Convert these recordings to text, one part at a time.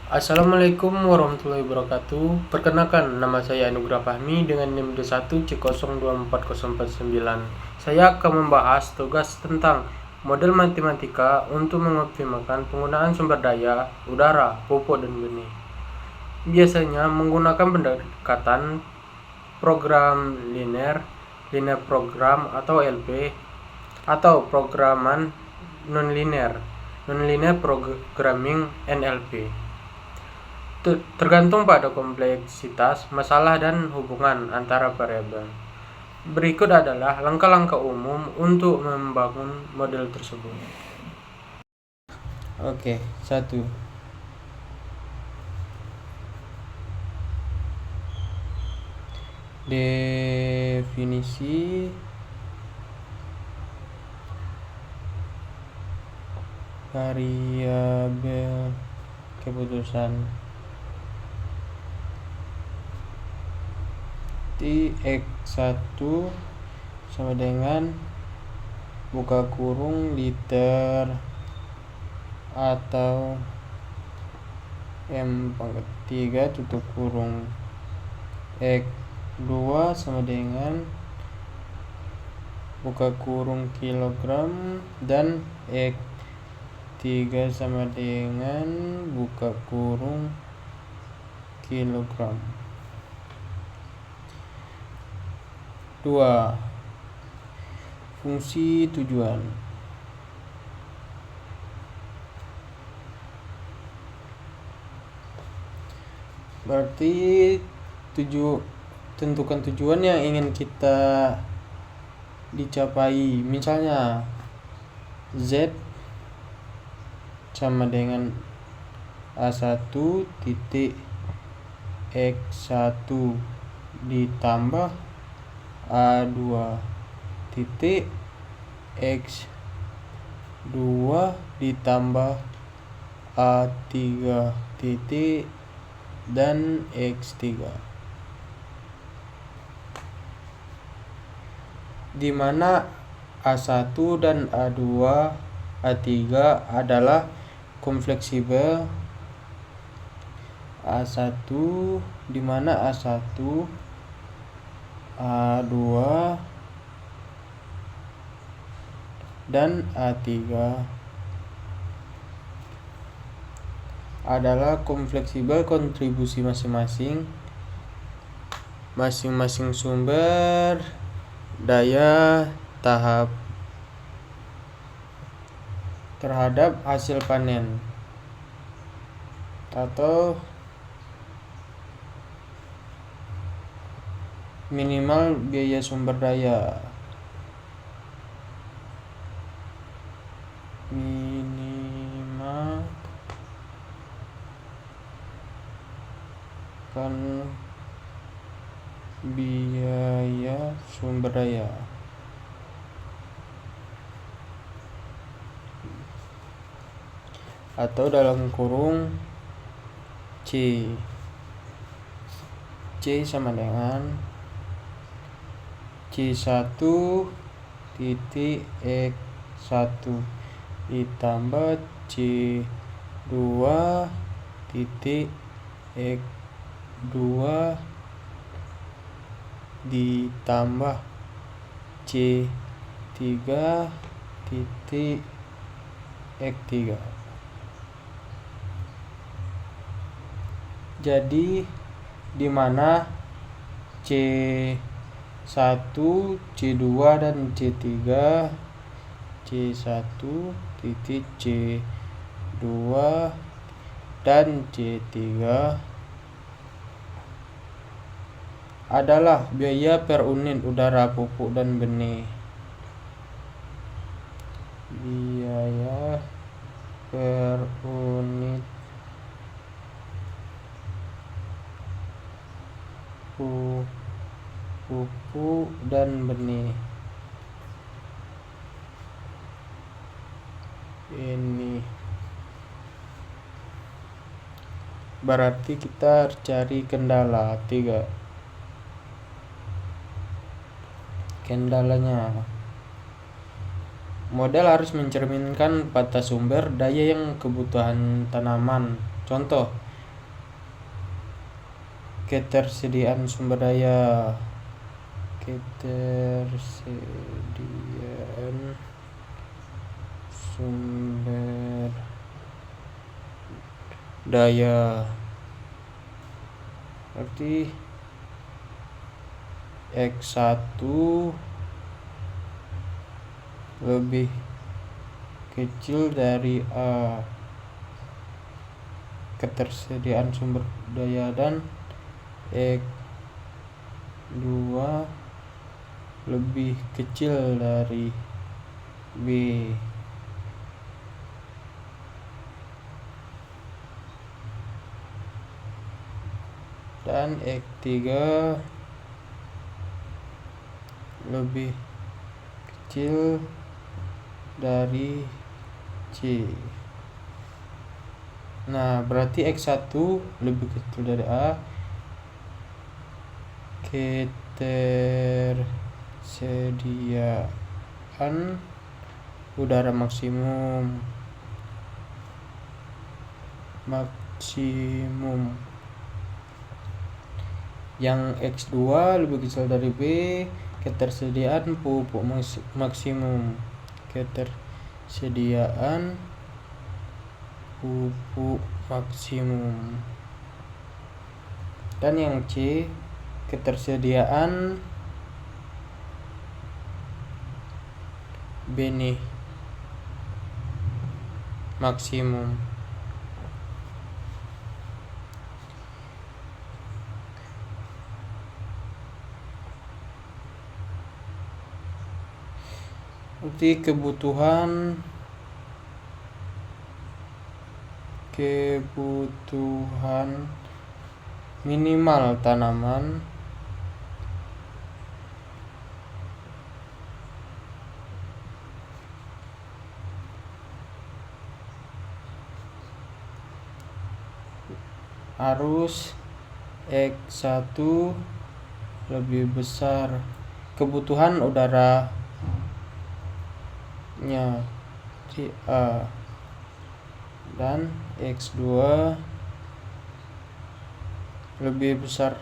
Assalamualaikum warahmatullahi wabarakatuh. Perkenalkan, nama saya Anugrah Fahmi dengan NIM D1C024049. Saya akan membahas tugas tentang model matematika untuk mengoptimalkan penggunaan sumber daya udara, pupuk, dan benih. Biasanya menggunakan pendekatan program linear program atau LP, atau programan non-linear programming NLP. Tergantung pada kompleksitas masalah dan hubungan antara variabel. Berikut adalah langkah-langkah umum untuk membangun model tersebut. Oke, 1. Definisi variabel keputusan X1 sama dengan buka kurung liter atau M⁻³ tutup kurung. X2 sama dengan buka kurung kilogram dan X3 sama dengan buka kurung kilogram. 2. Fungsi tujuan. Berarti tentukan tujuan yang ingin kita dicapai. Misalnya Z sama dengan A1 titik X1 ditambah A2 titik X2 ditambah A3 titik dan X3, di mana A1 dan A2 A3 adalah konfleksibel. A1 di mana A1 A2 dan A3 adalah konfleksibel kontribusi masing-masing sumber daya tahap terhadap hasil panen atau minimal biaya sumber daya. Minimal kan biaya sumber daya. Atau dalam kurung C sama dengan C1 titik X1 ditambah C2 titik X2 ditambah C3 titik X3. Jadi di mana C1, C2 dan C3, C1 titik C2 dan C3 adalah biaya per unit udara pupuk dan benih. Biaya per unit pupuk dan benih. Ini berarti kita cari kendala 3. Kendalanya, model harus mencerminkan batas sumber daya yang kebutuhan tanaman. Contoh, ketersediaan sumber daya sumber daya berarti X1 lebih kecil dari A, ketersediaan sumber daya, dan X2 lebih kecil dari B. Dan X3 lebih kecil dari C. Nah, berarti X1 lebih kecil dari A, ketersediaan udara maksimum yang X2 lebih kecil dari B, ketersediaan pupuk maksimum dan yang C, ketersediaan benih maksimum. Berarti kebutuhan minimal tanaman harus X1 lebih besar kebutuhan udaranya A, dan X2 lebih besar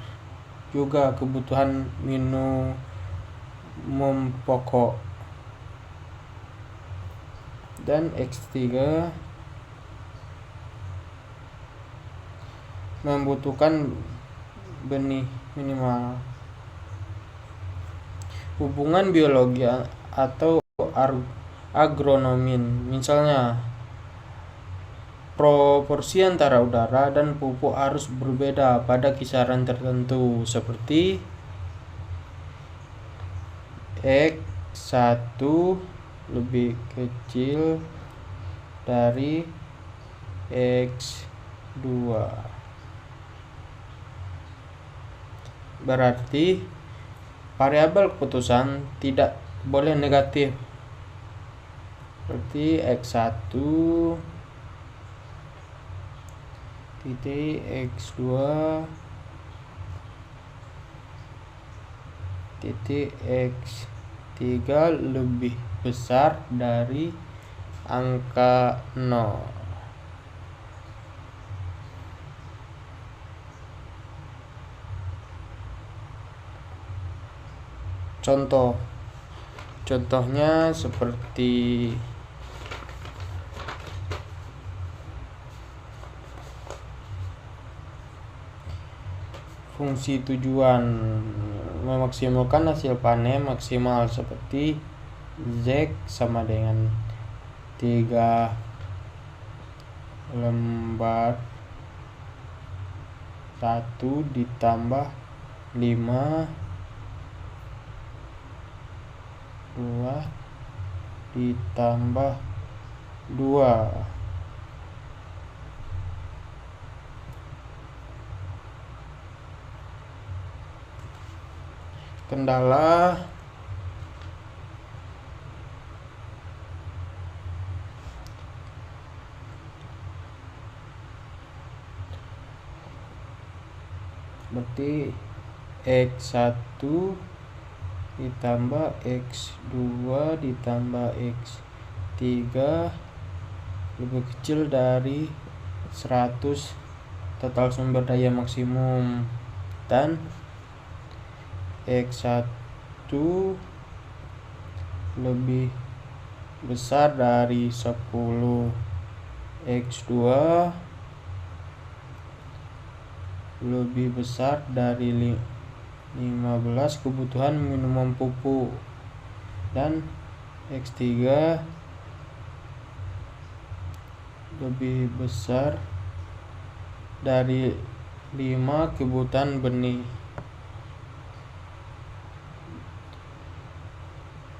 juga kebutuhan minimum pokok, dan X3 membutuhkan benih minimal. Hubungan biologi atau agronomi, misalnya proporsi antara udara dan pupuk harus berbeda pada kisaran tertentu, seperti X1 lebih kecil dari X2. Berarti variabel keputusan tidak boleh negatif. Berarti X1 titik X2 titik X3 lebih besar dari angka 0. Contohnya seperti fungsi tujuan memaksimalkan hasil panen maksimal, seperti Z sama dengan 3 lembar 1 ditambah 5 2 ditambah 2. Kendala berarti X1 ditambah X2 ditambah X3 lebih kecil dari 100 total sumber daya maksimum. dan X1 lebih besar dari 10, X2 lebih besar dari 15 kebutuhan minimum pupuk, dan X3 lebih besar dari 5 kebutuhan benih,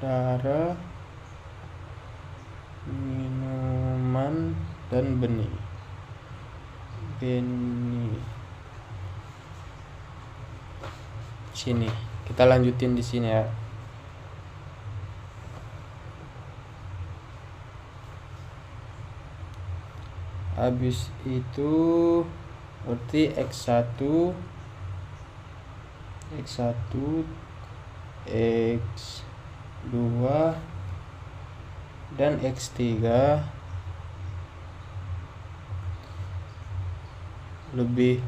darah, minuman, dan benih. Sini kita lanjutin di sini ya. Habis itu berarti X1, X2 dan X3 lebih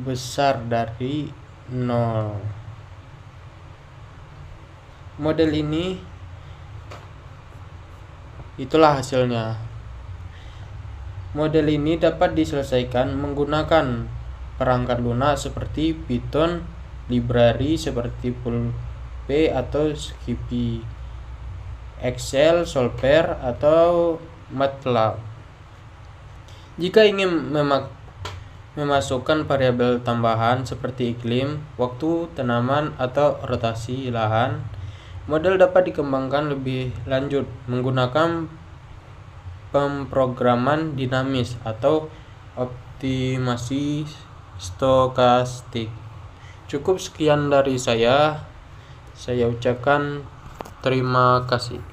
besar dari 0. Model ini itulah hasilnya. Model ini dapat diselesaikan menggunakan perangkat lunak seperti Python, library seperti PulP atau Skippy, Excel, Solver, atau MATLAB. Jika ingin memasukkan variabel tambahan seperti iklim, waktu tanaman, atau rotasi lahan, model dapat dikembangkan lebih lanjut menggunakan pemrograman dinamis atau optimasi stokastik. Cukup sekian dari saya ucapkan terima kasih.